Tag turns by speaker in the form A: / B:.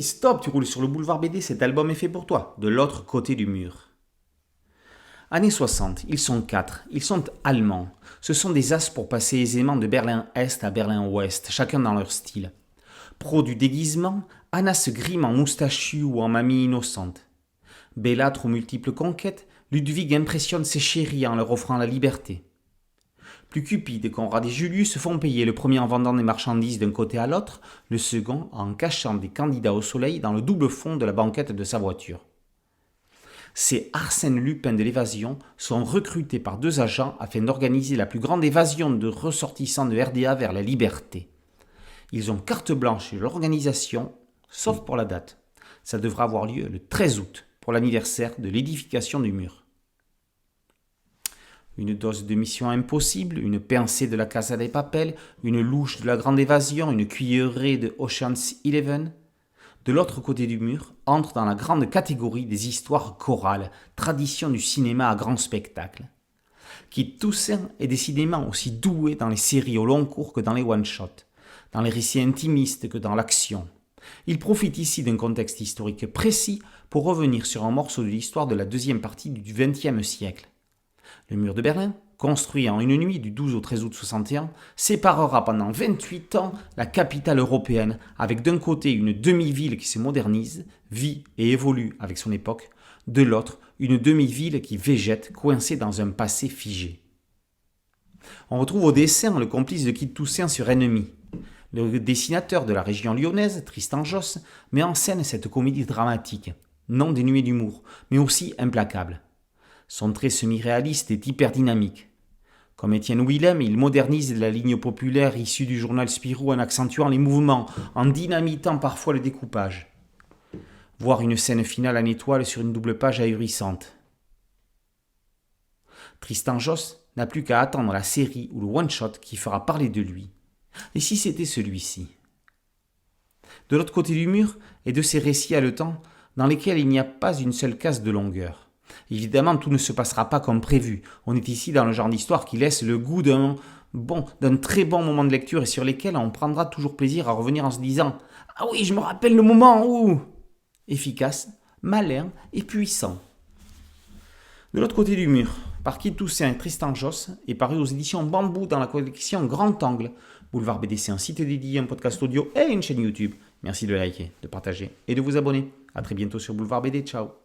A: Hey, stop, tu roules sur le boulevard BD, cet album est fait pour toi, de l'autre côté du mur. Années 60, ils sont quatre, ils sont allemands. Ce sont des as pour passer aisément de Berlin-Est à Berlin-Ouest, chacun dans leur style. Pro du déguisement, Anna se grime en moustachu ou en mamie innocente. Bellâtre aux multiples conquêtes, Ludwig impressionne ses chéris en leur offrant la liberté. Plus Cupide, Conrad et Julius se font payer, le premier en vendant des marchandises d'un côté à l'autre, le second en cachant des candidats au soleil dans le double fond de la banquette de sa voiture. Ces Arsène Lupin de l'évasion sont recrutés par deux agents afin d'organiser la plus grande évasion de ressortissants de RDA vers la liberté. Ils ont carte blanche sur l'organisation, sauf pour la date. Ça devra avoir lieu le 13 août, pour l'anniversaire de l'édification du mur. Une dose de Mission Impossible, une pincée de la Casa de Papel, une louche de la Grande Évasion, une cuillerée de Ocean's 11. De l'autre côté du mur, entre dans la grande catégorie des histoires chorales, tradition du cinéma à grand spectacle. Kit Toussaint est décidément aussi doué dans les séries au long cours que dans les one-shots, dans les récits intimistes que dans l'action. Il profite ici d'un contexte historique précis pour revenir sur un morceau de l'histoire de la deuxième partie du XXe siècle. Le mur de Berlin, construit en une nuit du 12 au 13 août 61, séparera pendant 28 ans la capitale européenne, avec d'un côté une demi-ville qui se modernise, vit et évolue avec son époque, de l'autre une demi-ville qui végète, coincée dans un passé figé. On retrouve au dessin le complice de Kit Toussaint sur Ennemi. Le dessinateur de la région lyonnaise, Tristan Josse, met en scène cette comédie dramatique, non dénuée d'humour, mais aussi implacable. Son trait semi-réaliste est hyper dynamique. Comme Étienne Willem, il modernise la ligne populaire issue du journal Spirou en accentuant les mouvements, en dynamitant parfois le découpage. Voir une scène finale en étoile sur une double page ahurissante. Tristan Josse n'a plus qu'à attendre la série ou le one-shot qui fera parler de lui. Et si c'était celui-ci ? De l'autre côté du mur est de ces récits haletants dans lesquels il n'y a pas une seule case de longueur. Évidemment, tout ne se passera pas comme prévu. On est ici dans le genre d'histoire qui laisse le goût d'un très bon moment de lecture et sur lesquels on prendra toujours plaisir à revenir en se disant « Ah oui, je me rappelle le moment où… » Efficace, malin et puissant. De l'autre côté du mur, par Kit Toussaint et Tristan Josse, est paru aux éditions Bambou dans la collection Grand Angle. Boulevard BD, c'est un site dédié, un podcast audio et une chaîne YouTube. Merci de liker, de partager et de vous abonner. A très bientôt sur Boulevard BD. Ciao.